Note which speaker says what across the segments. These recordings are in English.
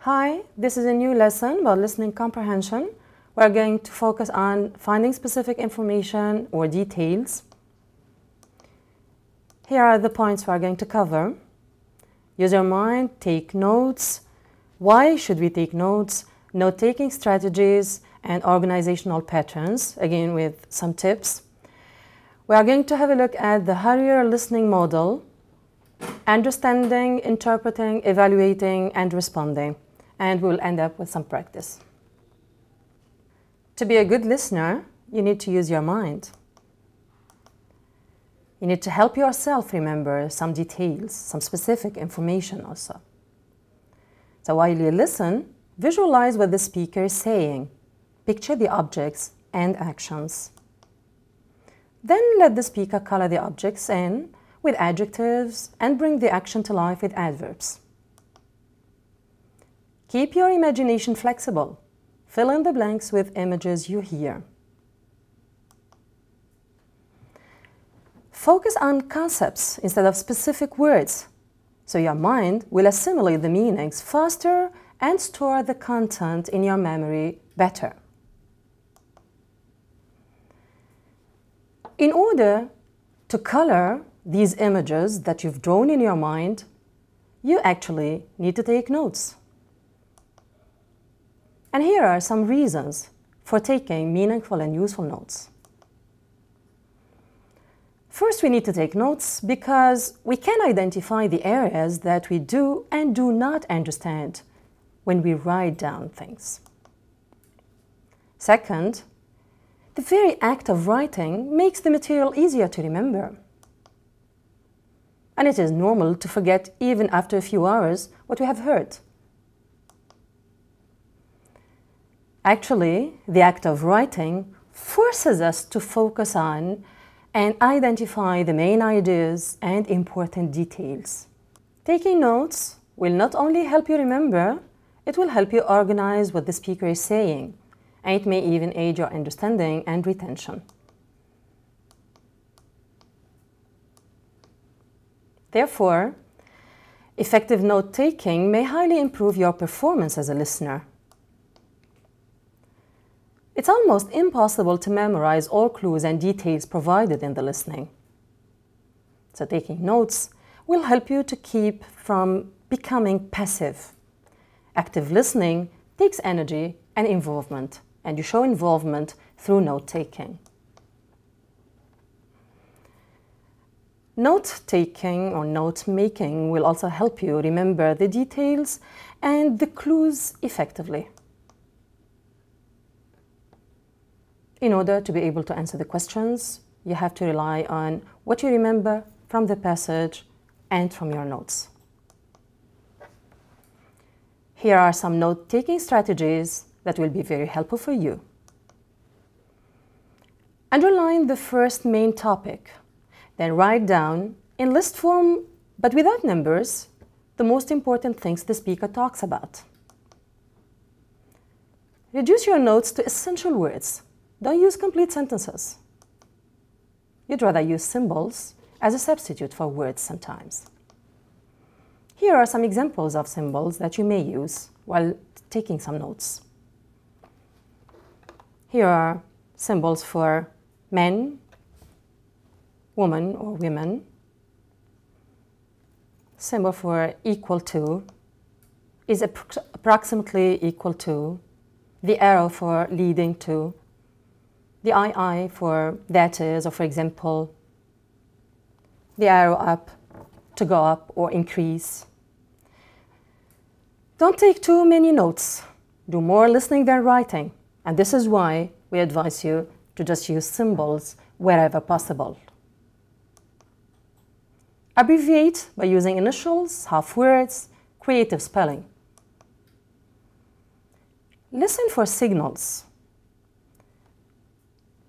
Speaker 1: Hi, this is a new lesson about listening comprehension. We're going to focus on finding specific information or details. Here are the points we're going to cover. Use your mind, take notes. Why should we take notes? Note-taking strategies and organizational patterns, again with some tips. We are going to have a look at the Harrier listening model, understanding, interpreting, evaluating, and responding. And we'll end up with some practice. To be a good listener, you need to use your mind. You need to help yourself remember some details, some specific information also. So while you listen, visualize what the speaker is saying. Picture the objects and actions. Then let the speaker color the objects in with adjectives and bring the action to life with adverbs. Keep your imagination flexible. Fill in the blanks with images you hear. Focus on concepts instead of specific words, so your mind will assimilate the meanings faster and store the content in your memory better. In order to color these images that you've drawn in your mind, you actually need to take notes. And here are some reasons for taking meaningful and useful notes. First, we need to take notes because we can identify the areas that we do and do not understand when we write down things. Second, the very act of writing makes the material easier to remember. And it is normal to forget even after a few hours what we have heard. Actually, the act of writing forces us to focus on and identify the main ideas and important details. Taking notes will not only help you remember, it will help you organize what the speaker is saying, and it may even aid your understanding and retention. Therefore, effective note-taking may highly improve your performance as a listener. It's almost impossible to memorize all clues and details provided in the listening. So taking notes will help you to keep from becoming passive. Active listening takes energy and involvement, and you show involvement through note-taking. Note-taking or note-making will also help you remember the details and the clues effectively. In order to be able to answer the questions, you have to rely on what you remember from the passage and from your notes. Here are some note-taking strategies that will be very helpful for you. Underline the first main topic, then write down in list form, but without numbers, the most important things the speaker talks about. Reduce your notes to essential words. Don't use complete sentences. You'd rather use symbols as a substitute for words sometimes. Here are some examples of symbols that you may use while taking some notes. Here are symbols for men, woman or women. Symbol for equal to is approximately equal to. The arrow for leading to. The II for that is, or for example, the arrow up to go up or increase. Don't take too many notes. Do more listening than writing. And this is why we advise you to just use symbols wherever possible. Abbreviate by using initials, half words, creative spelling. Listen for signals.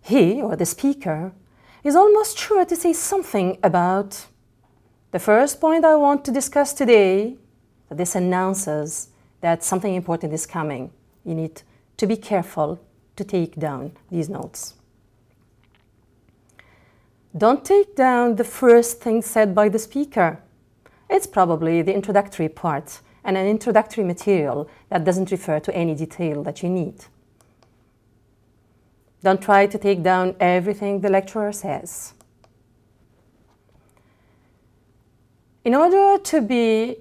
Speaker 1: He, or the speaker, is almost sure to say something about the first point I want to discuss today. This announces that something important is coming. You need to be careful to take down these notes. Don't take down the first thing said by the speaker. It's probably the introductory part, and an introductory material that doesn't refer to any detail that you need. Don't try to take down everything the lecturer says. In order to be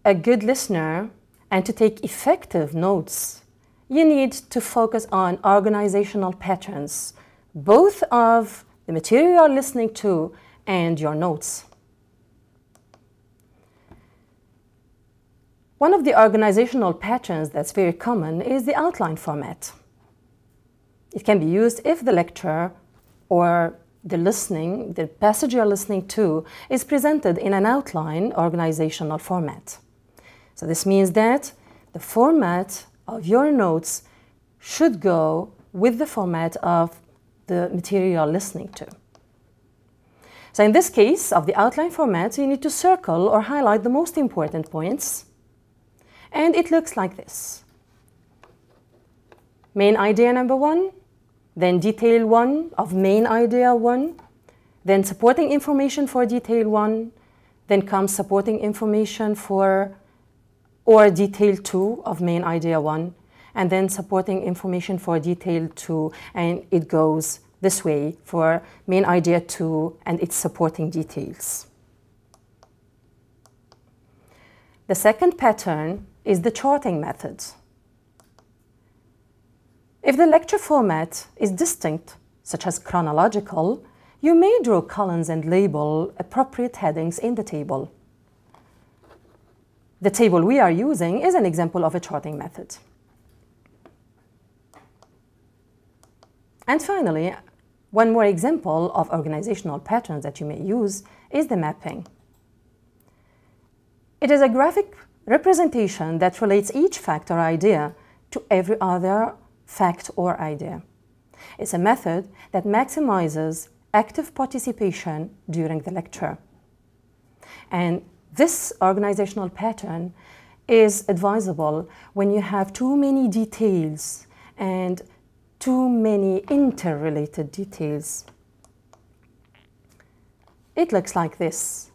Speaker 1: a good listener and to take effective notes, you need to focus on organizational patterns, both of the material you're listening to and your notes. One of the organizational patterns that's very common is the outline format. It can be used if the lecture or the passage you're listening to is presented in an outline organizational format. So this means that the format of your notes should go with the format of the material you're listening to. So in this case of the outline format, you need to circle or highlight the most important points. And it looks like this. Main idea number 1, then detail 1 of main idea 1, then supporting information for detail 1, then comes supporting information for or detail 2 of main idea 1, and then supporting information for detail 2, and it goes this way for main idea 2 and its supporting details. The second pattern is the charting method. If the lecture format is distinct, such as chronological, you may draw columns and label appropriate headings in the table. The table we are using is an example of a charting method. And finally, one more example of organizational patterns that you may use is the mapping. It is a graphic representation that relates each fact or idea to every other fact or idea. It's a method that maximizes active participation during the lecture. And this organizational pattern is advisable when you have too many details and too many interrelated details. It looks like this.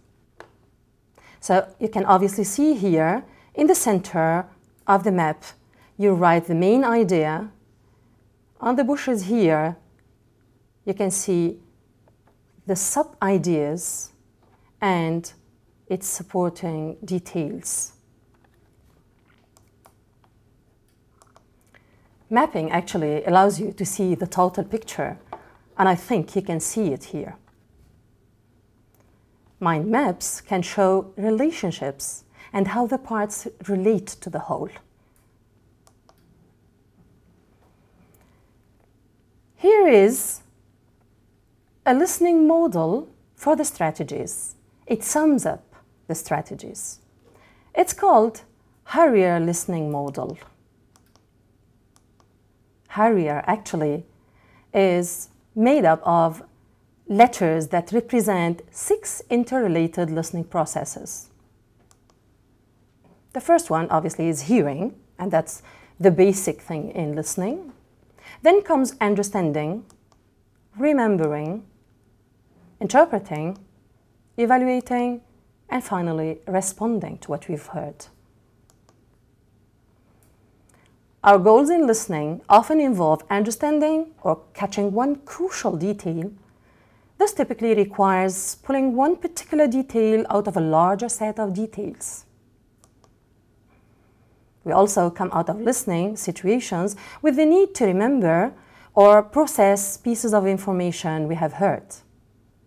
Speaker 1: So you can obviously see here in the center of the map, you write the main idea. On the bushes here, you can see the sub-ideas and its supporting details. Mapping actually allows you to see the total picture, and I think you can see it here. Mind maps can show relationships and how the parts relate to the whole. Here is a listening model for the strategies. It sums up the strategies. It's called Harrier listening model. Harrier actually is made up of letters that represent 6 interrelated listening processes. The first one obviously is hearing, and that's the basic thing in listening. Then comes understanding, remembering, interpreting, evaluating, and finally responding to what we've heard. Our goals in listening often involve understanding or catching one crucial detail. This typically requires pulling one particular detail out of a larger set of details. We also come out of listening situations with the need to remember or process pieces of information we have heard.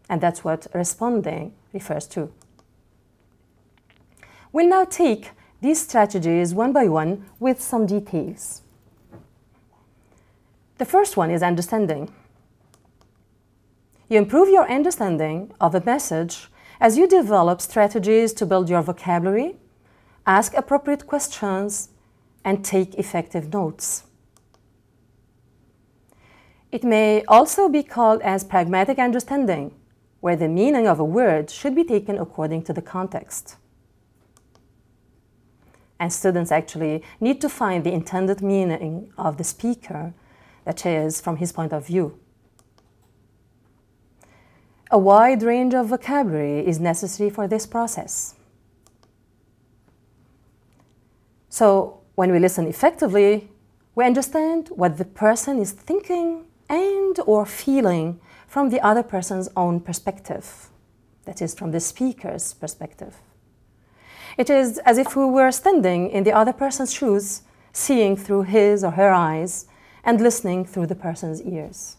Speaker 1: And that's what responding refers to. We'll now take these strategies one by one with some details. The first one is understanding. You improve your understanding of a message as you develop strategies to build your vocabulary, ask appropriate questions, and take effective notes. It may also be called as pragmatic understanding, where the meaning of a word should be taken according to the context. And students actually need to find the intended meaning of the speaker, that is, from his point of view. A wide range of vocabulary is necessary for this process. So when we listen effectively, we understand what the person is thinking and or feeling from the other person's own perspective, that is, from the speaker's perspective. It is as if we were standing in the other person's shoes, seeing through his or her eyes and listening through the person's ears.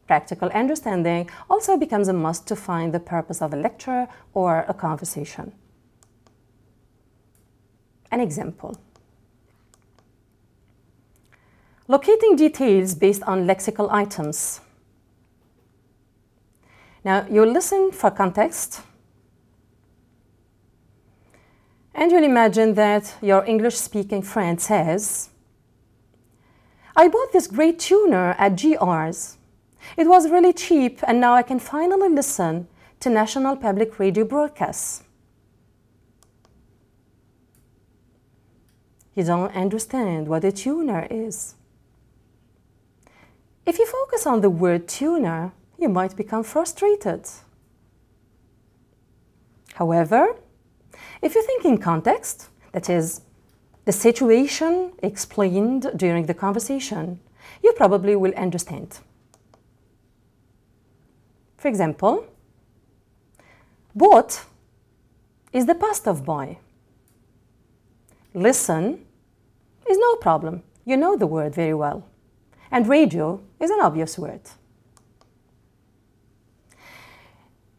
Speaker 1: Practical understanding also becomes a must to find the purpose of a lecture or a conversation. An example. Locating details based on lexical items. Now, you listen for context, and you'll imagine that your English-speaking friend says, "I bought this great tuner at GR's. It was really cheap, and now I can finally listen to national public radio broadcasts." You don't understand what a tuner is. If you focus on the word tuner, you might become frustrated. However, if you think in context, that is, the situation explained during the conversation, you probably will understand. For example, bought is the past of buy. Listen is no problem. You know the word very well. And radio is an obvious word.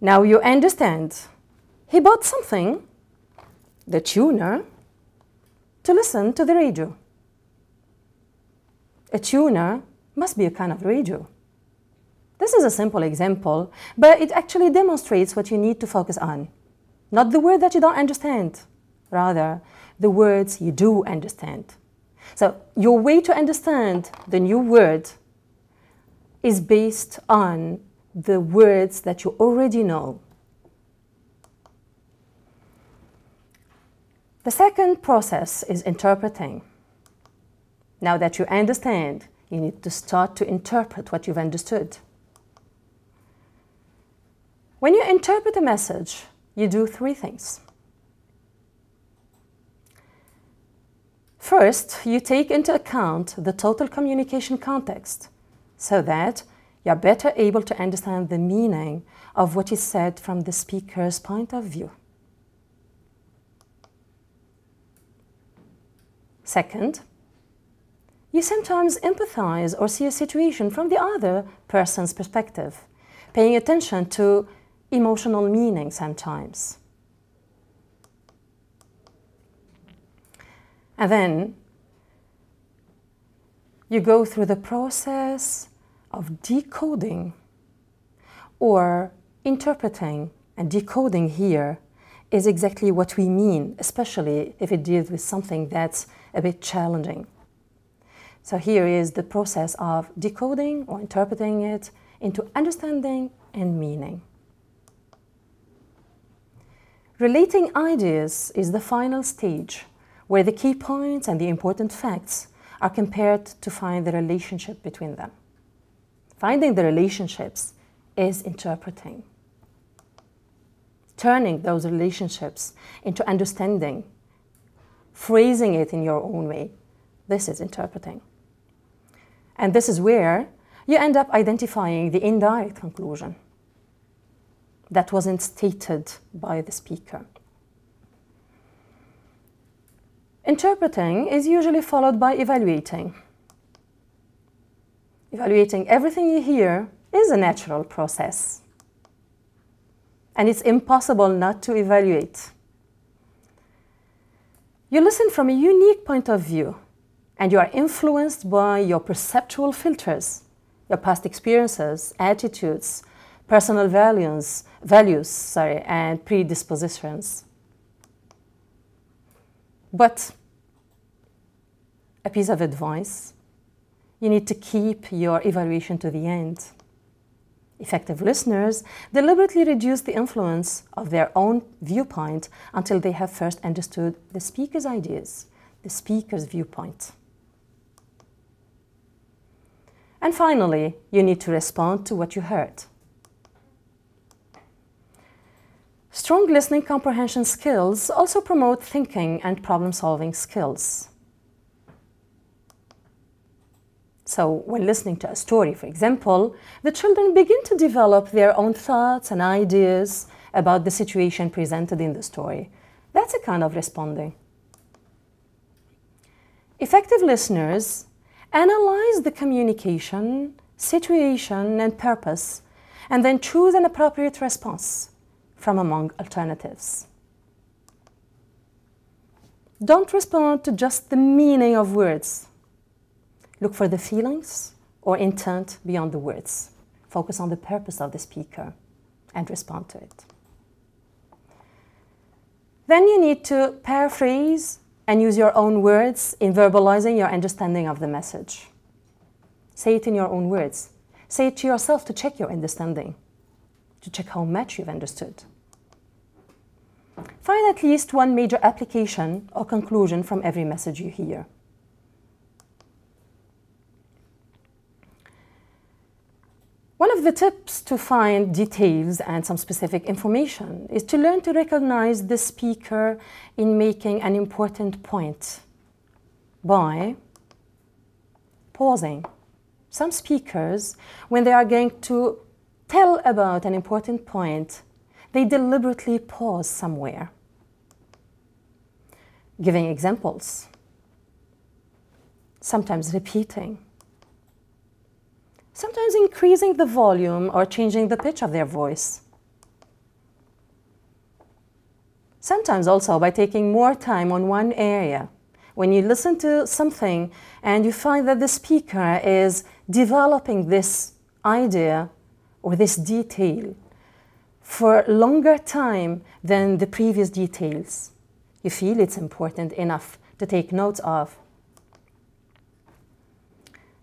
Speaker 1: Now you understand. He bought something, the tuner, to listen to the radio. A tuner must be a kind of radio. This is a simple example, but it actually demonstrates what you need to focus on. Not the word that you don't understand, rather the words you do understand. So your way to understand the new word is based on the words that you already know. The second process is interpreting. Now that you understand, you need to start to interpret what you've understood. When you interpret a message, you do three things. First, you take into account the total communication context so that you're better able to understand the meaning of what is said from the speaker's point of view. Second, you sometimes empathize or see a situation from the other person's perspective, paying attention to emotional meaning sometimes. And then you go through the process of decoding or interpreting, and decoding here is exactly what we mean, especially if it deals with something that's a bit challenging. So here is the process of decoding or interpreting it into understanding and meaning. Relating ideas is the final stage, where the key points and the important facts are compared to find the relationship between them. Finding the relationships is interpreting. Turning those relationships into understanding, phrasing it in your own way, this is interpreting. And this is where you end up identifying the indirect conclusion that wasn't stated by the speaker. Interpreting is usually followed by evaluating. Evaluating everything you hear is a natural process, and it's impossible not to evaluate. You listen from a unique point of view, and you are influenced by your perceptual filters, your past experiences, attitudes, personal values, and predispositions. But a piece of advice, you need to keep your evaluation to the end. Effective listeners deliberately reduce the influence of their own viewpoint until they have first understood the speaker's ideas, the speaker's viewpoint. And finally, you need to respond to what you heard. Strong listening comprehension skills also promote thinking and problem-solving skills. So when listening to a story, for example, the children begin to develop their own thoughts and ideas about the situation presented in the story. That's a kind of responding. Effective listeners analyze the communication, situation, and purpose, and then choose an appropriate response from among alternatives. Don't respond to just the meaning of words. Look for the feelings or intent beyond the words. Focus on the purpose of the speaker and respond to it. Then you need to paraphrase and use your own words in verbalizing your understanding of the message. Say it in your own words. Say it to yourself to check your understanding, to check how much you've understood. Find at least one major application or conclusion from every message you hear. One of the tips to find details and some specific information is to learn to recognize the speaker in making an important point by pausing. Some speakers, when they are going to tell about an important point, they deliberately pause somewhere. Giving examples, sometimes repeating, sometimes increasing the volume or changing the pitch of their voice. Sometimes also by taking more time on one area. When you listen to something and you find that the speaker is developing this idea or this detail for longer time than the previous details, you feel it's important enough to take notes of.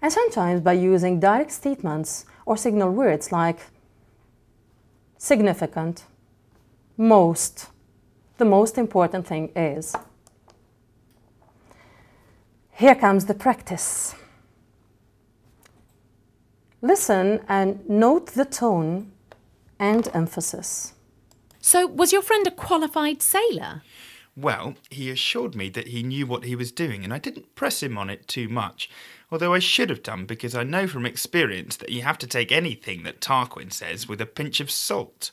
Speaker 1: And sometimes by using direct statements or signal words like significant, most, the most important thing is. Here comes the practice. Listen and note the tone and emphasis.
Speaker 2: So, was your friend a qualified sailor?
Speaker 3: Well, he assured me that he knew what he was doing, and I didn't press him on it too much, although I should have done because I know from experience that you have to take anything that Tarquin says with a pinch of salt.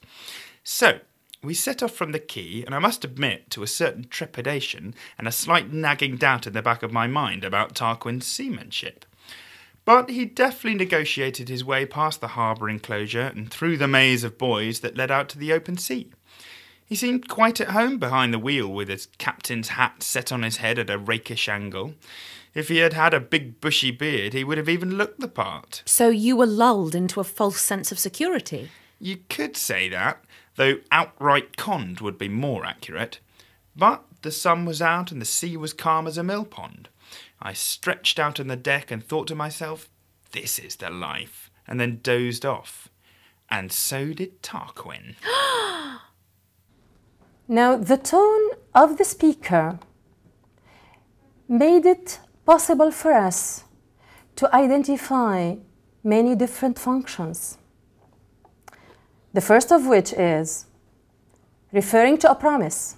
Speaker 3: So, we set off from the quay, and I must admit to a certain trepidation and a slight nagging doubt in the back of my mind about Tarquin's seamanship. But he deftly negotiated his way past the harbour enclosure and through the maze of buoys that led out to the open sea. He seemed quite at home behind the wheel with his captain's hat set on his head at a rakish angle. If he had had a big bushy beard, he would have even looked the part.
Speaker 2: So you were lulled into a false sense of security?
Speaker 3: You could say that, though outright conned would be more accurate. But the sun was out and the sea was calm as a mill pond. I stretched out on the deck and thought to myself, this is the life, and then dozed off. And so did Tarquin.
Speaker 1: Now, the tone of the speaker made it possible for us to identify many different functions. The first of which is referring to a promise.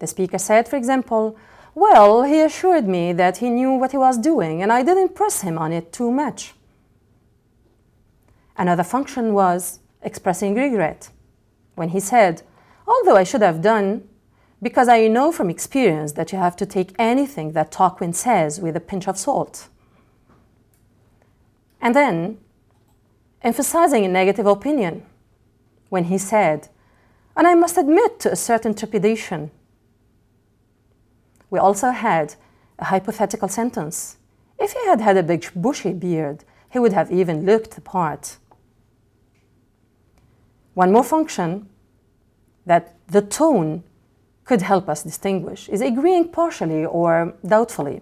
Speaker 1: The speaker said, for example, well, he assured me that he knew what he was doing and I didn't press him on it too much. Another function was expressing regret when he said, although I should have done, because I know from experience that you have to take anything that Tarquin says with a pinch of salt. And then, emphasizing a negative opinion, when he said, and I must admit to a certain trepidation. We also had a hypothetical sentence. If he had had a big bushy beard, he would have even looked the part. One more function that the tone could help us distinguish is agreeing partially or doubtfully.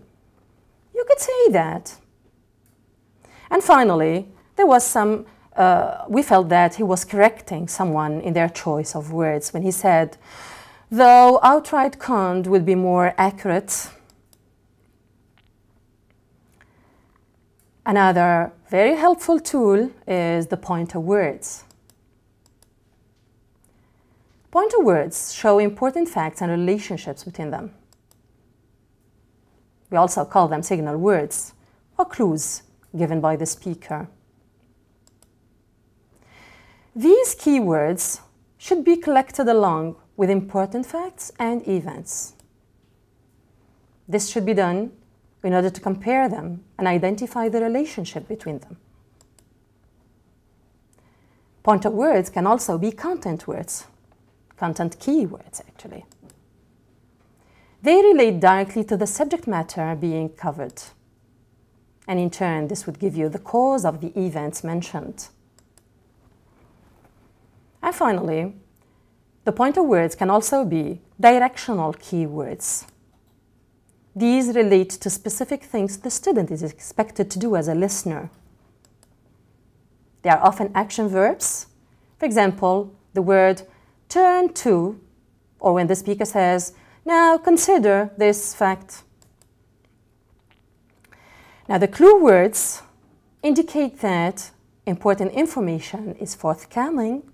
Speaker 1: You could say that. And finally, there was we felt that he was correcting someone in their choice of words when he said, though outright conned would be more accurate. Another very helpful tool is the pointer words. Pointer words show important facts and relationships between them. We also call them signal words or clues given by the speaker. These keywords should be collected along with important facts and events. This should be done in order to compare them and identify the relationship between them. Pointer words can also be content words, content keywords actually. They relate directly to the subject matter being covered. And in turn, this would give you the cause of the events mentioned. And finally, the pointer words can also be directional keywords. These relate to specific things the student is expected to do as a listener. They are often action verbs. For example, the word turn to, or when the speaker says, now consider this fact. Now the clue words indicate that important information is forthcoming.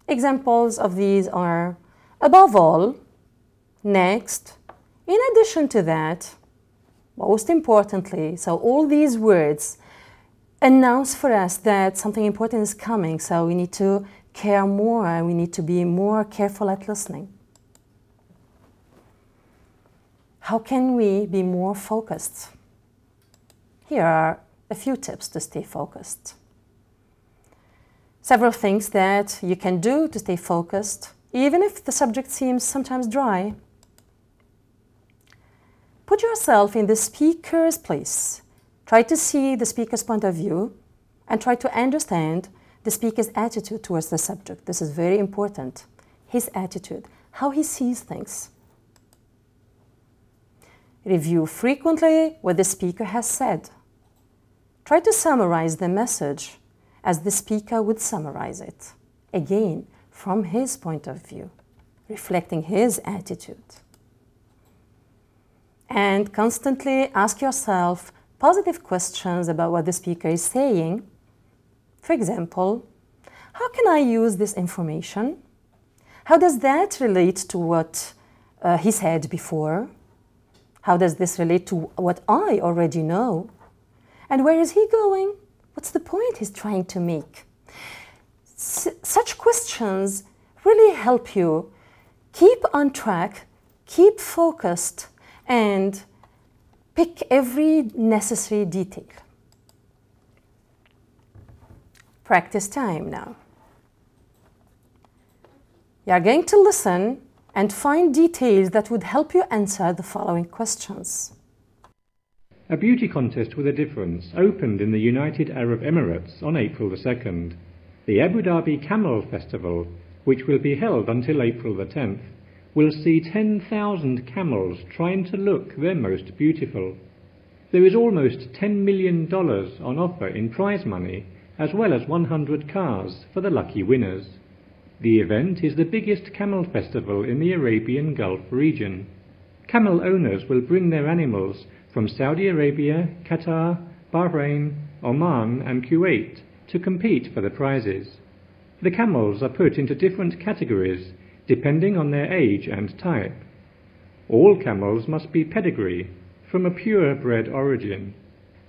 Speaker 1: Examples of these are above all, next, in addition to that, most importantly. So all these words announce for us that something important is coming, so we need to care more and we need to be more careful at listening. How can we be more focused? Here are a few tips to stay focused. Several things that you can do to stay focused, even if the subject seems sometimes dry. Put yourself in the speaker's place. Try to see the speaker's point of view and try to understand the speaker's attitude towards the subject. This is very important. His attitude, how he sees things. Review frequently what the speaker has said. Try to summarize the message as the speaker would summarize it, again, from his point of view, reflecting his attitude. And constantly ask yourself positive questions about what the speaker is saying. For example, how can I use this information? How does that relate to what he said before? How does this relate to what I already know? And where is he going? What's the point he's trying to make? Such questions really help you keep on track, keep focused, and pick every necessary detail. Practice time now. You are going to listen and find details that would help you answer the following questions.
Speaker 4: A beauty contest with a difference opened in the United Arab Emirates on April the 2nd. The Abu Dhabi Camel Festival, which will be held until April the 10th, will see 10,000 camels trying to look their most beautiful. There is almost $10 million on offer in prize money, as well as 100 cars for the lucky winners. The event is the biggest camel festival in the Arabian Gulf region. Camel owners will bring their animals from Saudi Arabia, Qatar, Bahrain, Oman and Kuwait to compete for the prizes. The camels are put into different categories depending on their age and type. All camels must be pedigree, from a purebred origin.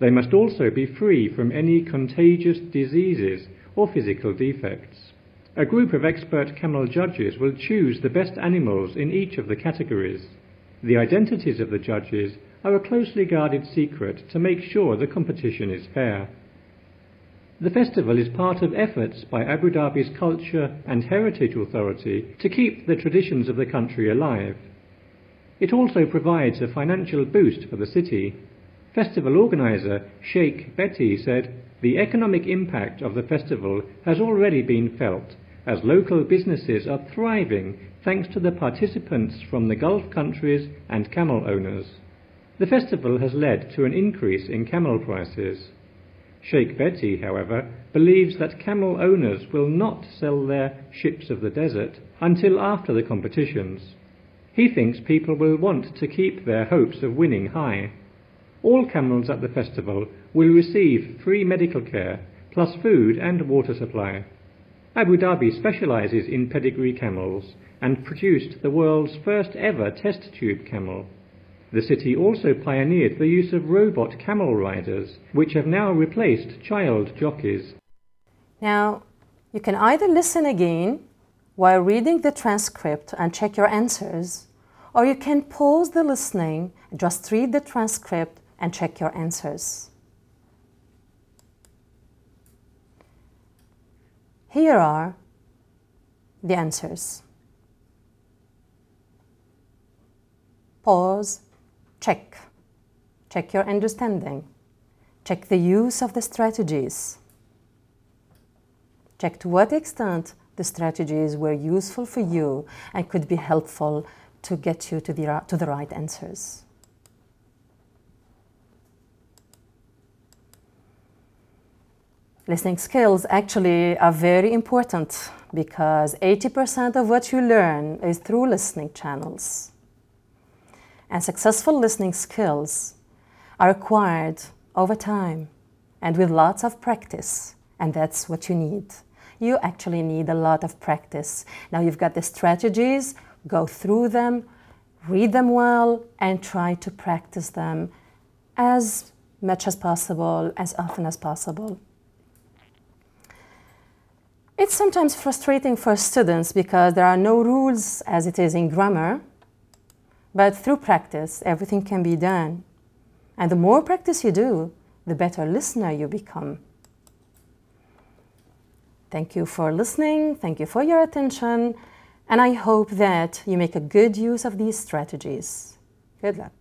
Speaker 4: They must also be free from any contagious diseases or physical defects. A group of expert camel judges will choose the best animals in each of the categories. The identities of the judges are a closely guarded secret to make sure the competition is fair. The festival is part of efforts by Abu Dhabi's Culture and Heritage Authority to keep the traditions of the country alive. It also provides a financial boost for the city. Festival organizer Sheikh Betty said, "The economic impact of the festival has already been felt, as local businesses are thriving thanks to the participants from the Gulf countries and camel owners." The festival has led to an increase in camel prices. Sheikh Betty, however, believes that camel owners will not sell their ships of the desert until after the competitions. He thinks people will want to keep their hopes of winning high. All camels at the festival will receive free medical care, plus food and water supply. Abu Dhabi specialises in pedigree camels and produced the world's first ever test tube camel. The city also pioneered the use of robot camel riders, which have now replaced child jockeys.
Speaker 1: Now, you can either listen again while reading the transcript and check your answers, or you can pause the listening, just read the transcript and check your answers. Here are the answers. Pause, check. Check your understanding. Check the use of the strategies. Check to what extent the strategies were useful for you and could be helpful to get you to the right answers. Listening skills actually are very important because 80% of what you learn is through listening channels. And successful listening skills are acquired over time and with lots of practice, and that's what you need. You actually need a lot of practice. Now you've got the strategies, go through them, read them well, and try to practice them as much as possible, as often as possible. It's sometimes frustrating for students because there are no rules as it is in grammar, but through practice, everything can be done. And the more practice you do, the better listener you become. Thank you for listening, thank you for your attention, and I hope that you make a good use of these strategies. Good luck.